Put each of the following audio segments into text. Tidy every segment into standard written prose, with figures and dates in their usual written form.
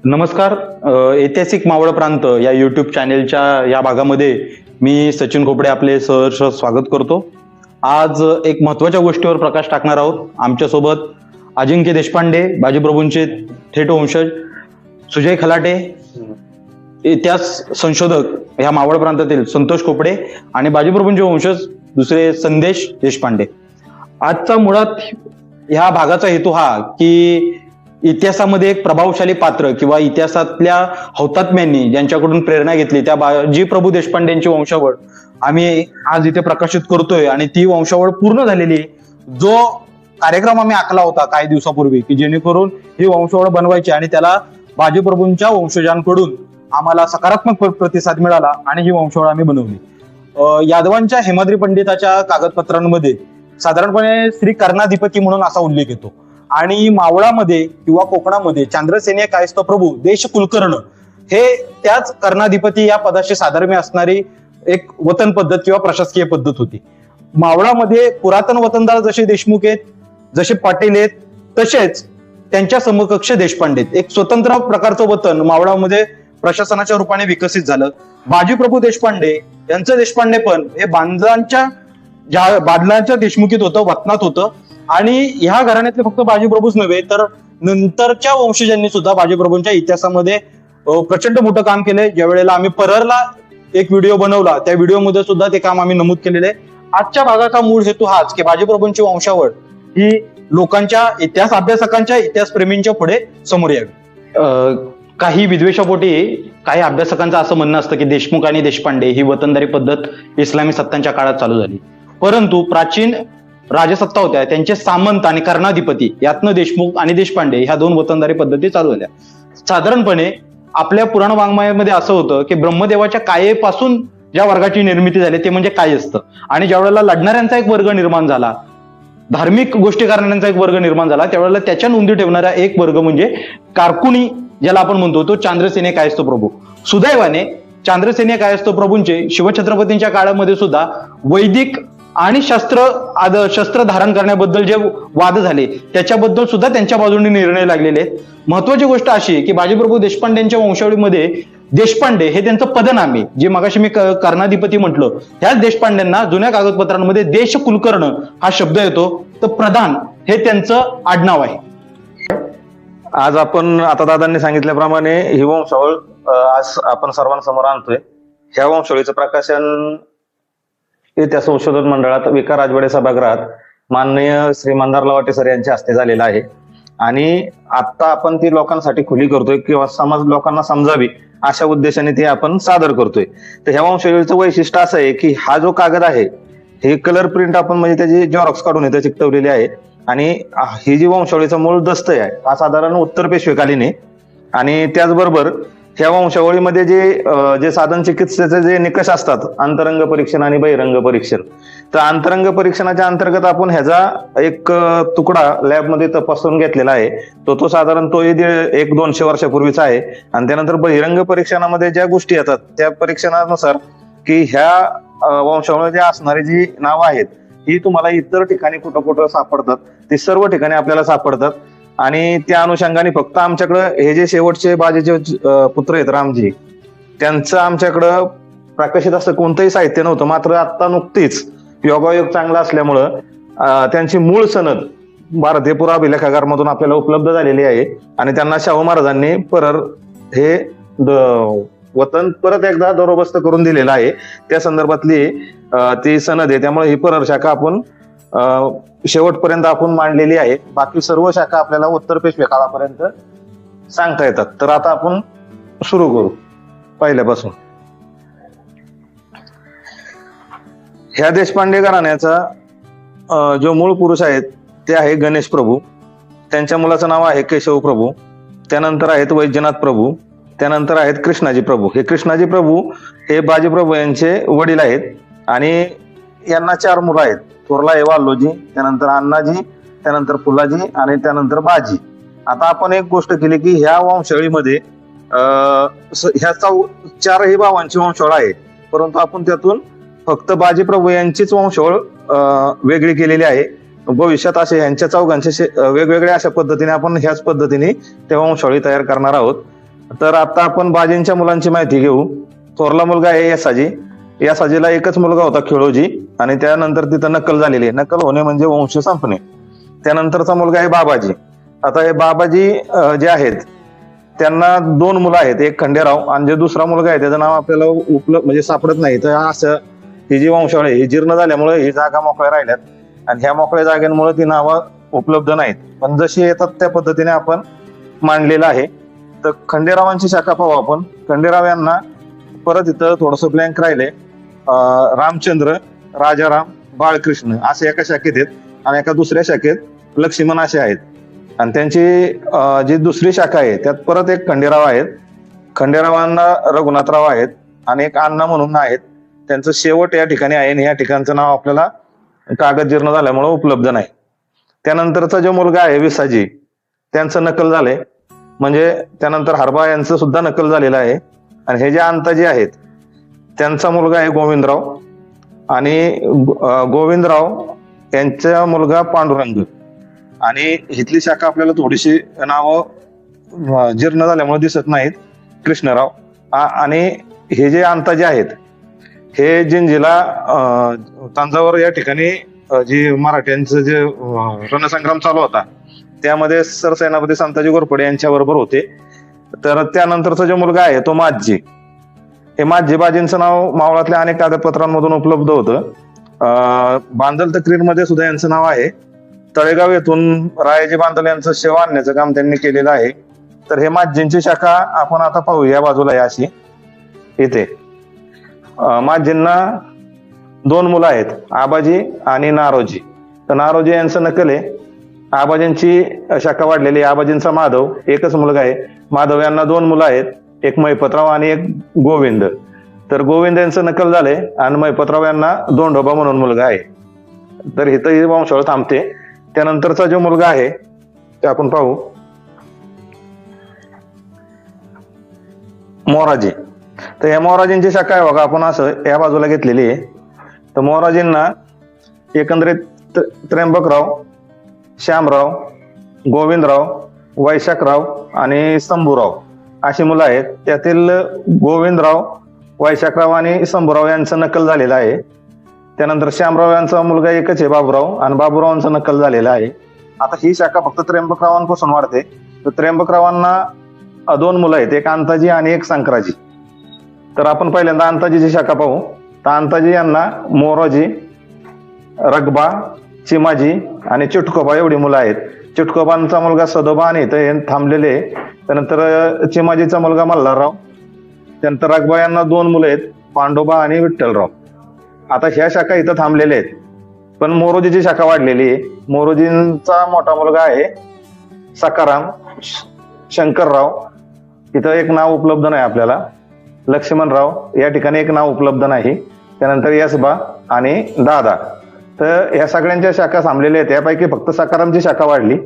नमस्कार. ऐतिहासिक मावळ प्रांत या युट्यूब चॅनेलच्या या भागामध्ये मी सचिन खोपडे आपले सहर्ष स्वागत करतो. आज एक महत्वाच्या गोष्टीवर प्रकाश टाकणार आहोत. आमच्यासोबत अजिंक्य देशपांडे, बाजीप्रभूंचे थेट वंशज, सुजय खलाटे, इतिहास संशोधक या मावळ प्रांतातील संतोष खोपडे आणि बाजीप्रभूंचे वंशज दुसरे संदेश देशपांडे. आजचा मुळात ह्या भागाचा हेतू हा की इतिहासामध्ये एक प्रभावशाली पात्र किंवा इतिहासातल्या हौतात्म्यांनी ज्यांच्याकडून प्रेरणा घेतली त्या बाजीप्रभू देशपांडेंची वंशावळ आम्ही आज इथे प्रकाशित करतोय. आणि ती वंशावळ पूर्ण झालेली, जो कार्यक्रम आम्ही आखला होता काही दिवसापूर्वी की जेणेकरून ही वंशावळ बनवायची आणि त्याला बाजीप्रभूंच्या वंशजांकडून आम्हाला सकारात्मक प्रतिसाद मिळाला आणि ही वंशावळ आम्ही बनवली. यादवांच्या हेमाद्री पंडिताच्या कागदपत्रांमध्ये साधारणपणे श्री कर्णाधिपती म्हणून असा उल्लेख येतो आणि मावळामध्ये किंवा कोकणामध्ये चांद्रसेनी कायस्थ प्रभू देश कुलकर्ण हे त्याच कर्णाधिपती या पदाशी साधर्म्य असणारी एक वतन पद्धत किंवा प्रशासकीय पद्धत होती. मावळामध्ये पुरातन वतनदार जसे देशमुख आहेत, जसे पाटील आहेत, तसेच त्यांच्या समकक्ष देशपांडे आहेत. एक स्वतंत्र प्रकारचं वतन मावळामध्ये प्रशासनाच्या रूपाने विकसित झालं. बाजीप्रभू देशपांडे यांचं देशपांडे पण हे बादलांच्या देशमुखीत होतं, वतनात होतं. आणि ह्या घराण्यातले फक्त बाजीप्रभूच नव्हे तर नंतरच्या वंशजांनी सुद्धा बाजीप्रभूंच्या इतिहासामध्ये प्रचंड मोठं काम केलंय. ज्या वेळेला आम्ही पररला एक व्हिडिओ बनवला त्या व्हिडिओमध्ये सुद्धा ते काम आम्ही नमूद केलेलं आहे. आजच्या भागाचा मूळ हेतू हाच की बाजीप्रभूंची वंशावळ ही लोकांच्या, इतिहास अभ्यासकांच्या, इतिहास प्रेमींच्या पुढे समोर यावी. काही विद्वेषापोटी काही अभ्यासकांचं असं म्हणणं असतं की देशमुख आणि देशपांडे ही वतनदारी पद्धत इस्लामी सत्तांच्या काळात चालू झाली, परंतु प्राचीन राजसत्ता होत्या त्यांचे सामंत आणि कर्णाधिपती यातनं देशमुख आणि देशपांडे ह्या दोन वतनदारी पद्धती चालू झाल्या. साधारणपणे आपल्या पुराण वाङ्मयामध्ये असं होतं की ब्रह्मदेवाच्या कायेपासून ज्या वर्गाची निर्मिती झाली ते म्हणजे कायस्थ, आणि ज्या वेळेला लढणाऱ्यांचा एक वर्ग निर्माण झाला, धार्मिक गोष्टी करणाऱ्यांचा एक वर्ग निर्माण झाला, त्यावेळेला त्याच्या नोंदी ठेवणारा एक वर्ग म्हणजे कारकुनी ज्याला आपण म्हणतो तो चांद्रसेनी कायस्थ प्रभू. सुदैवाने चांद्रसेनी कायस्थ प्रभूंचे शिवछत्रपतींच्या काळामध्ये सुद्धा वैदिक आणि शस्त्र धारण करण्याबद्दल जे वाद झाले त्याच्याबद्दल सुद्धा त्यांच्या बाजूने निर्णय लागलेले आहेत. महत्वाची गोष्ट अशी की बाजीप्रभू देशपांडेंच्या वंशावळीमध्ये देशपांडे हे त्यांचं पदनामे, जे मगाशी मी कर्णाधिपती म्हटलं, ह्याच देशपांडेंना जुन्या कागदपत्रांमध्ये देश कुलकर्ण हा शब्द येतो, तर प्रधान हे त्यांचं आडनाव आहे. आज आपण आता दादांनी सांगितल्याप्रमाणे ही वंशावळ आज आपण सर्वांसमोर आणतोय. ह्या वंशावळीचं प्रकाशन इतिहास संशोधन मंडळात विका राजवाडे सभागृहात माननीय श्री मंदार लवाटे सर यांच्या हस्ते झालेला आहे. आणि आता आपण ती लोकांसाठी खुली करतोय किंवा समाज लोकांना समजावी अशा उद्देशाने ती आपण सादर करतोय. तर ह्या वंशावळीचं वैशिष्ट्य असं आहे की हा जो कागद आहे हे कलर प्रिंट आपण म्हणजे त्याची जेरॉक्स काढून इथे चिकटवलेली आहे. आणि ही जी वंशावळीचा मूळ दस्त आहे हा साधारण उत्तर पेशवेकालीन आहे. आणि त्याचबरोबर ह्या वंशावळीमध्ये जे साधन चिकित्सेचे जे निकष असतात, अंतरंग परीक्षण आणि बहिरंग परीक्षण, तर अंतरंग परीक्षणाच्या अंतर्गत आपण ह्याचा एक तुकडा लॅबमध्ये तपासून घेतलेला आहे. तो साधारण तो 100-200 वर्षापूर्वीचा आहे. आणि त्यानंतर बहिरंग परीक्षणामध्ये ज्या गोष्टी येतात त्या परीक्षणानुसार की ह्या वंशावळीमध्ये असणारी जी नावं आहेत ही तुम्हाला इतर ठिकाणी कुठं कुठं सापडतात, ती सर्व ठिकाणी आपल्याला सापडतात. आणि त्या अनुषंगाने फक्त आमच्याकडं हे जे शेवटचे बाजीचे पुत्र आहेत रामजी, त्यांचं आमच्याकडं प्रकाशित असं कोणतंही साहित्य नव्हतं. मात्र आता नुकतीच योगायोग चांगला असल्यामुळं त्यांची मूळ सनद भारतीय पुराभिलेखागार मधून आपल्याला उपलब्ध झालेली आहे. आणि त्यांना शाहू महाराजांनी परर हे वतन परत एकदा दरोबस्त करून दिलेलं आहे. त्या संदर्भातली ती सनद आहे. त्यामुळे ही परर शाखा आपण शेवटपर्यंत आपण मांडलेली आहे. बाकी सर्व शाखा आपल्याला उत्तर पेशवे काळापर्यंत सांगता येतात. तर आता आपण सुरू करू पहिल्यापासून. ह्या देशपांडे घराण्याचा जो मूळ पुरुष आहेत ते आहे गणेश प्रभू. त्यांच्या मुलाचं नाव आहे केशव प्रभू. त्यानंतर आहेत वैद्यनाथ प्रभू. त्यानंतर आहेत कृष्णाजी प्रभू. हे कृष्णाजी प्रभू हे बाजीप्रभू यांचे वडील आहेत. आणि यांना 4 मुलं आहेत. थोरला हे वाल्लोजी, त्यानंतर अण्णाजी, त्यानंतर फुलाजी आणि त्यानंतर बाजी. आता आपण एक गोष्ट केली की ह्या वंशावळीमध्ये ह्या 4ही भावांची वंशावळ आहे, परंतु आपण त्यातून फक्त बाजीप्रभू यांचीच वंशावळ वेगळी केलेली आहे. भविष्यात असे यांच्या चौघांचे वेगवेगळ्या अशा पद्धतीने आपण ह्याच पद्धतीने त्या वंशावळी तयार करणार आहोत. तर आता आपण बाजींच्या मुलांची माहिती घेऊ. थोरला मुलगा आहे यसाजी. यसाजीला एकच मुलगा होता खिळोजी, आणि त्यानंतर तिथं नक्कल झालेली आहे. नक्कल होणे म्हणजे वंश संपणे. त्यानंतरचा मुलगा आहे बाबाजी. आता हे बाबाजी जे आहेत त्यांना 2 मुलं आहेत, एक खंडेराव आणि जे दुसरा मुलगा आहे त्याचं नाव आपल्याला म्हणजे सापडत नाही. तर असं ही जी वंशावळ ही जीर्ण झाल्यामुळे ही जागा मोकळ्या राहिल्यात, आणि ह्या मोकळ्या जागांमुळे ती नावं उपलब्ध नाहीत. पण जशी येतात त्या पद्धतीने आपण मांडलेलं आहे. तर खंडेरावांची शाखा पाहू आपण. खंडेराव यांना परत इथं थोडस ब्लँक राहिले. रामचंद्र, राजाराम, बाळकृष्ण असे एका शाखेत आहेत, आणि एका दुसऱ्या शाखेत लक्ष्मण असे आहेत. आणि त्यांची जी दुसरी शाखा आहे त्यात परत एक खंडेराव आहेत. खंडेरावांना रघुनाथराव आहेत, आणि एक अण्णा म्हणून आहेत. त्यांचं शेवट या ठिकाणी आहे, आणि या ठिकाणचं नाव आपल्याला कागद जीर्ण झाल्यामुळे उपलब्ध नाही. त्यानंतरचा जो मुलगा आहे विसाजी, त्यांचं नकल झालंय. म्हणजे त्यानंतर हरबा यांचं सुद्धा नकल झालेलं आहे. आणि हे जे अंताजी आहेत त्यांचा मुलगा आहे गोविंदराव, आणि गोविंदराव यांचा मुलगा पांडुरंग. आणि इथली शाखा आपल्याला थोडीशी नावं जीर्ण झाल्यामुळे दिसत नाहीत. कृष्णराव. आणि हे जे अंताजी आहेत हे जिंजीला तंजावर या ठिकाणी जी मराठ्यांचं जे रणसंग्राम चालू होता त्यामध्ये सरसेनापती संताजी घोरपडे यांच्या बरोबर होते. तर त्यानंतरचा जो मुलगा आहे तो माझी. हे माझी बाजींचं नाव मावळातल्या अनेक कागदपत्रांमधून उपलब्ध होतं. बांदल तक्रीर मध्ये सुद्धा यांचं नाव आहे. तळेगाव येथून रायाजी बांदल यांचं शेवा आणण्याचं काम त्यांनी केलेलं आहे. तर हे माझींची शाखा आपण आता पाहू. या बाजूला आहे अशी इथे. माझींना 2 मुलं आहेत, आबाजी आणि नारोजी. तर नारोजी यांचं नकल आहे. आबाजींची शाखा वाढलेली. आबाजींचा माधव, एकच मुलगा आहे. माधव यांना 2 मुलं आहेत, एक मैपतराव आणि एक गोविंद. तर गोविंद यांचं नकल झालंय, आणि मैपतराव यांना दोंडोबा म्हणून मुलगा आहे. तर इथं ही वंशावळ थांबते. त्यानंतरचा जो मुलगा आहे ते आपण पाहू. मोराजी. तर या मोराजींची शाखा आहे बघा, आपण असं या बाजूला घेतलेली आहे. तर मोराजींना एकंदरीत त्र्यंबकराव, श्यामराव, गोविंदराव, वैशाखराव आणि शंभूराव अशी मुलं आहेत. त्यातील गोविंदराव, वैशाखराव आणि शंभूराव यांचं नकल झालेलं आहे. त्यानंतर श्यामराव यांचा मुलगा एकच आहे बाबूराव, आणि बाबूरावांचं नकल झालेलं आहे. आता ही शाखा फक्त त्र्यंबकरावांपासून वाढते. तर त्र्यंबकरावांना 2 मुलं आहेत, एक अंताजी आणि एक संक्राजी. तर आपण पहिल्यांदा अंताजीची शाखा पाहू. तर अंताजी यांना मोराजी, रगबा, चिमाजी आणि चिटकोबा एवढी मुलं आहेत. चिटकोबांचा मुलगा सदोबा आणि इथं हे थांबलेले. त्यानंतर चिमाजीचा मुलगा मल्हारराव. त्यानंतर रगबा यांना 2 मुलं आहेत, पांडोबा आणि विठ्ठलराव. आता ह्या शाखा इथं थांबलेल्या आहेत, पण मोरोजीची शाखा वाढलेली आहे. मोरोजींचा मोठा मुलगा आहे सकाराम, शंकरराव. इथं एक नाव उपलब्ध नाही आपल्याला. लक्ष्मणराव या ठिकाणी एक नाव उपलब्ध नाही. त्यानंतर यसबा आणि दादा. तर ह्या सगळ्यांच्या शाखा थांबलेल्या आहेत. यापैकी फक्त सकारामची शाखा वाढली,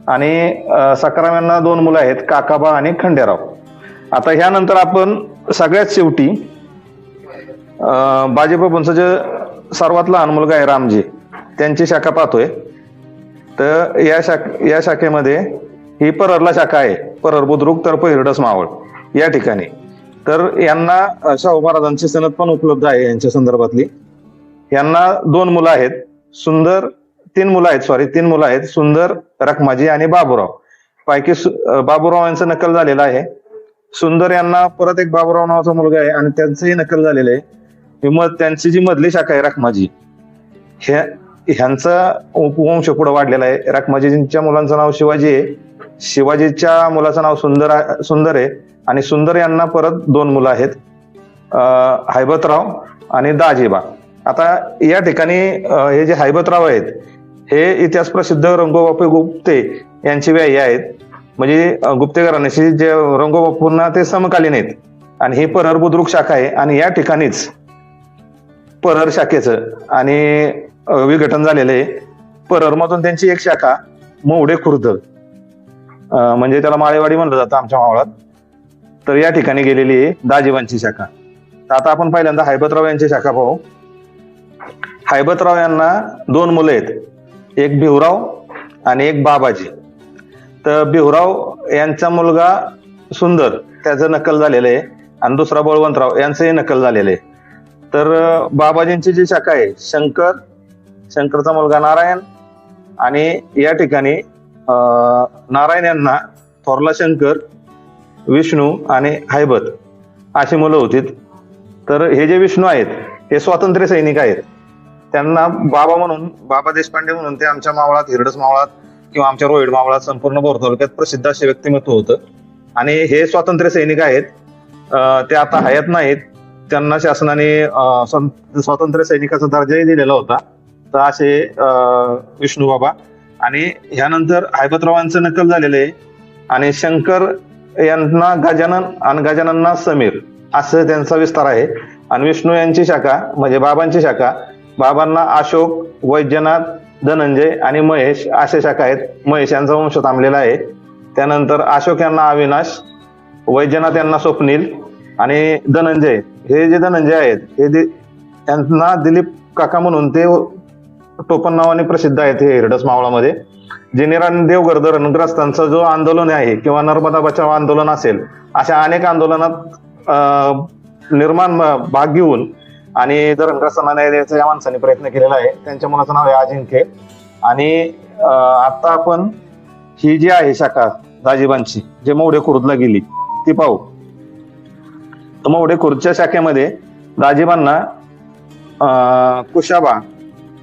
आणि सकाराम यांना 2 मुलं आहेत, काकाबा आणि खंडेराव. आता ह्यानंतर आपण सगळ्यात शेवटी बाजीप्रभूंचं जे सर्वात लहान मुलगा आहे रामजी, त्यांची शाखा पाहतोय. तर या शाखेमध्ये ही पररला शाखा आहे. परर, बुद्रुक, तर्फ, हिरडस, मावळ या ठिकाणी. तर यांना शाहू महाराजांची सनद पण उपलब्ध आहे यांच्या संदर्भातली. यांना 2 मुलं आहेत, सुंदर. 3 मुलं आहेत, सुंदर, रखमाजी आणि बाबूराव. पैकी बाबूराव यांचं नकल झालेलं आहे. सुंदर यांना परत एक बाबूराव नावाचा मुलगा आहे, आणि त्यांचंही नकल झालेलं आहे. त्यांची जी मधली शाखा आहे रखमाजी, ह्यांचा वंश पुढे वाढलेला आहे. रखमाजींच्या मुलांचं नाव शिवाजी आहे. शिवाजीच्या मुलाचं नाव सुंदर आहे, आणि सुंदर यांना परत 2 मुलं आहेत, हैबतराव आणि दाजीबा. आता या ठिकाणी हे जे हैबतराव आहेत हे इतिहास प्रसिद्ध रंगोबापू गुप्ते यांची व्याही आहेत. म्हणजे गुप्ते घराण्याशी जे रंगोबापूंना ते समकालीन आहेत. आणि ही परर बुद्रुक शाखा आहे, आणि या ठिकाणीच परर शाखेचं आणि विघटन झालेलं आहे. परर मधून त्यांची एक शाखा मोवडे खुर्द, म्हणजे त्याला माळेवाडी म्हणलं जातं आमच्या मावळात, तर या ठिकाणी गेलेली आहे दाजीबांची शाखा. तर आता आपण पहिल्यांदा हैबतराव यांची शाखा पाहू. हैबतराव यांना 2 मुलं आहेत, एक भिवराव आणि एक बाबाजी. तर भिवराव यांचा मुलगा सुंदर त्याचं नक्कल झालेलं आहे आणि दुसरा बळवंतराव यांचंही नक्कल झालेलं आहे. तर बाबाजींची जी शाखा आहे शंकरचा मुलगा नारायण आणि या ठिकाणी नारायण यांना थोरला शंकर, विष्णू आणि हैबत अशी मुलं होती. तर हे जे विष्णू आहेत हे स्वातंत्र्य सैनिक आहेत. त्यांना बाबा देशपांडे म्हणून ते आमच्या मावळात, हिरडस मावळात किंवा आमच्या रोहिड मावळात संपूर्ण भोर तालुक्यात प्रसिद्ध असे व्यक्तिमत्व होतं. आणि हे स्वातंत्र्य सैनिक आहेत. ते आता हयात नाहीत. त्यांना शासनाने स्वातंत्र्य सैनिकाचा दर्जाही दिलेला होता. तर असे विष्णू बाबा. आणि ह्यानंतर हैबतरावांचं नक्कल झालेलं आहे. आणि शंकर यांना गजानन आणि गजाननना समीर असं त्यांचा विस्तार आहे. आणि विष्णू यांची शाखा म्हणजे बाबांची शाखा, बाबांना अशोक, वैजनाथ, धनंजय आणि महेश अशा शाखा आहेत. महेश यांचा वंश थांबलेला आहे. त्यानंतर अशोक यांना अविनाश, वैजनाथ यांना स्वप्नील आणि धनंजय, हे जे धनंजय आहेत हे यांना दिलीप काका म्हणून ते टोपण नावाने प्रसिद्ध आहेत हे हिरडस मावळामध्ये. जे देवगड धरणग्रस्तांचा जो आंदोलन आहे किंवा नर्मदा बचाव आंदोलन असेल, अशा अनेक आंदोलनात निर्माण भाग घेऊन आणि धरणग्रस्तांना न्याय द्यायचा या माणसाने प्रयत्न केलेला आहे. त्यांच्या मुलाचं नाव आहे अजिंक्य. आणि आता आपण ही जी आहे शाखा दाजीबांची, जे मौढे खुर्दला गेली ती पाहू. तर मौढे खुर्दच्या शाखेमध्ये दाजीबांना कुशाबा,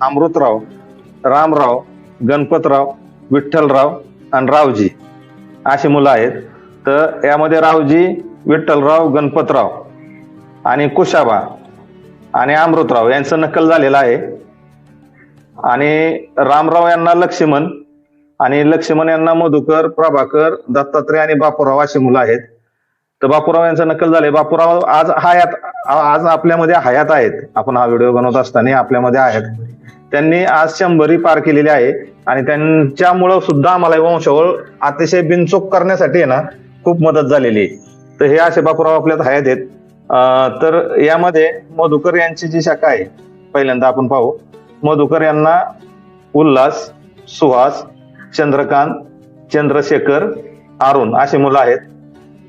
अमृतराव, रामराव, गणपतराव, विठ्ठलराव आणि रावजी अशी मुलं आहेत. तर यामध्ये रावजी, विठ्ठलराव, गणपतराव आणि कुशाबा आणि अमृतराव यांचं नक्कल झालेलं आहे. आणि रामराव यांना लक्ष्मण आणि लक्ष्मण यांना मधुकर, प्रभाकर, दत्तात्रय आणि बापूराव अशी मुलं आहेत. तर बापूराव यांचं नक्कल झालंय. बापूराव आज आपल्यामध्ये हयात आहेत. आपण हा व्हिडिओ बनवत असताना आपल्यामध्ये आहेत. त्यांनी आज 100 पार केलेली आहे. आणि त्यांच्यामुळं सुद्धा आम्हाला वंशावळ अतिशय बिनचूक करण्यासाठी आहे ना खूप मदत झालेली आहे. तर हे असे बापूराव आपल्यात हयात आहेत. तर यामध्ये मधुकर यांची जी शाखा आहे पहिल्यांदा आपण पाहू. मधुकर यांना उल्हास, सुहास, चंद्रकांत, चंद्रशेखर, अरुण अशी मुलं आहेत.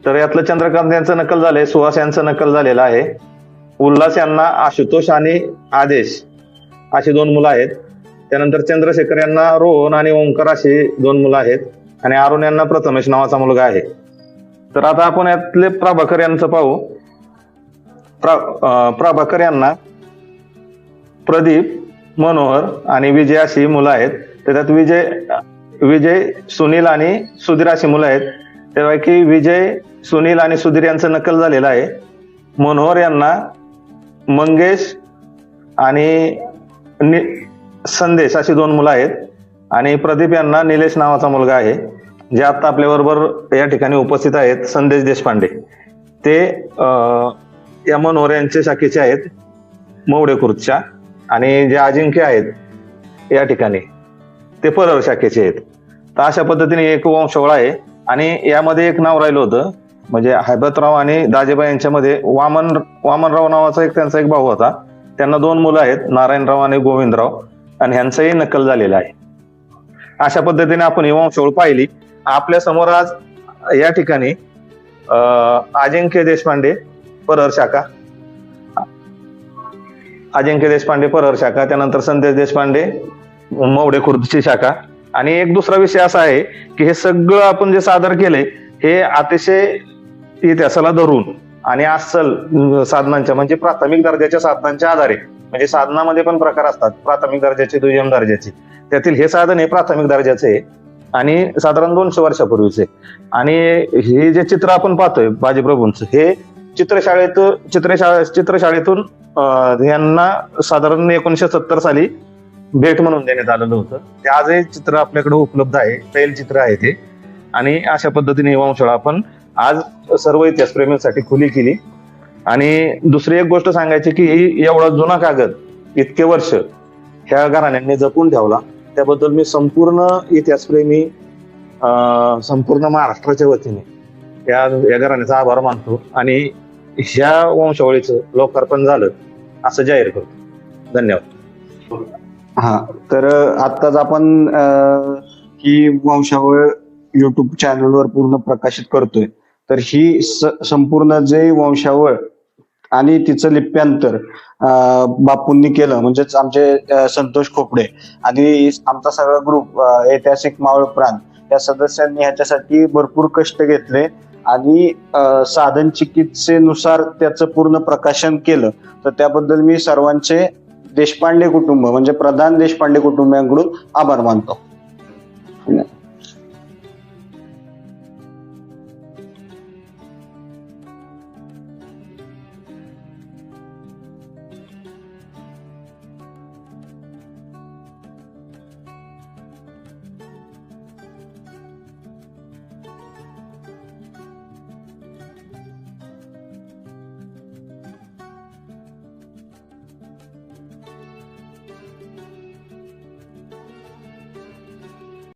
तर यातलं चंद्रकांत यांचं नक्कल झालंय, सुहास यांचं नक्कल झालेलं आहे. उल्हास यांना आशुतोष आणि आदेश अशी 2 मुलं आहेत. त्यानंतर चंद्रशेखर यांना रोहन आणि ओंकार अशी 2 मुलं आहेत. आणि अरुण यांना प्रथमेश नावाचा मुलगा आहे. तर आता आपण यातले प्रभाकर यांचं पाहू. प्रभाकर यांना प्रदीप, मनोहर आणि विजय अशी मुलं आहेत. त्याच्यात विजय, सुनील आणि सुधीर अशी मुलं आहेत. त्यापैकी विजय, सुनील आणि सुधीर यांचं नक्कल झालेलं आहे. मनोहर यांना मंगेश आणि संदेश अशी 2 मुलं आहेत. आणि प्रदीप यांना निलेश नावाचा मुलगा आहे, जे आता आपल्या बरोबर या ठिकाणी उपस्थित आहेत, संदेश देशपांडे. ते या मनोहर यांच्या शाखेचे आहेत मौढे खुर्दच्या. आणि जे अजिंक्य आहेत या ठिकाणी ते परळ शाखेचे आहेत. तर अशा पद्धतीने एक वंशावळ आहे. आणि यामध्ये एक नाव राहिलं होतं, म्हणजे हैबतराव आणि दाजेबा यांच्यामध्ये वामनराव नावाचा त्यांचा एक भाऊ होता. त्यांना 2 मुलं आहेत, नारायणराव आणि गोविंदराव, आणि ह्यांचंही नक्कल झालेलं आहे. अशा पद्धतीने आपण ही वंशावळ पाहिली. आपल्या समोर आज या ठिकाणी अजिंक्य देशपांडे परळ शाखा, त्यानंतर संदेश देशपांडे मौढे खुर्दची शाखा. आणि एक दुसरा विषय असा आहे की हे सगळं आपण जे सादर केलंय हे अतिशय इतिहासाला धरून आणि अस्सल साधनांच्या म्हणजे प्राथमिक दर्जाच्या साधनांच्या आधारे, म्हणजे साधनामध्ये पण प्रकार असतात, प्राथमिक दर्जाचे, दुय्यम दर्जाचे. त्यातील हे साधन हे प्राथमिक दर्जाचे आहे आणि साधारण 200 वर्षापूर्वीचे. आणि हे जे चित्र आपण पाहतोय बाजीप्रभूंचं, हे चित्रशाळेतून यांना साधारण 1970 साली भेट म्हणून देण्यात आलेलं होतं. ते आजही चित्र आपल्याकडे उपलब्ध आहे, तैलचित्र आहे ते. आणि अशा पद्धतीने ही वंशावळ आपण आज सर्व इतिहासप्रेमींसाठी खुली केली. आणि दुसरी एक गोष्ट सांगायची की एवढा जुना कागद इतके वर्ष ह्या घराण्यांनी जपून ठेवला, त्याबद्दल मी संपूर्ण इतिहासप्रेमी, संपूर्ण महाराष्ट्राच्या वतीने या घराण्याचा आभार मानतो. आणि ह्या वंशावळीचं लोकार्पण झालं असं जाहीर करतो. धन्यवाद. हा, तर आत्ताच आपण ही वंशावळ युट्यूब चॅनलवर पूर्ण प्रकाशित करतोय. तर ही संपूर्ण जे वंशावळ आणि तिचं लिप्यांतर बापूंनी केलं, म्हणजेच आमचे संतोष खोपडे आणि आमचा सगळा ग्रुप ऐतिहासिक मावळ प्रांत या सदस्यांनी ह्याच्यासाठी भरपूर कष्ट घेतले आणि साधन चिकित्सेनुसार त्याचं पूर्ण प्रकाशन केलं. तर त्याबद्दल मी सर्वांचे देशपांडे कुटुंब म्हणजे प्रधान देशपांडे कुटुंबियांकडून आभार मानतो.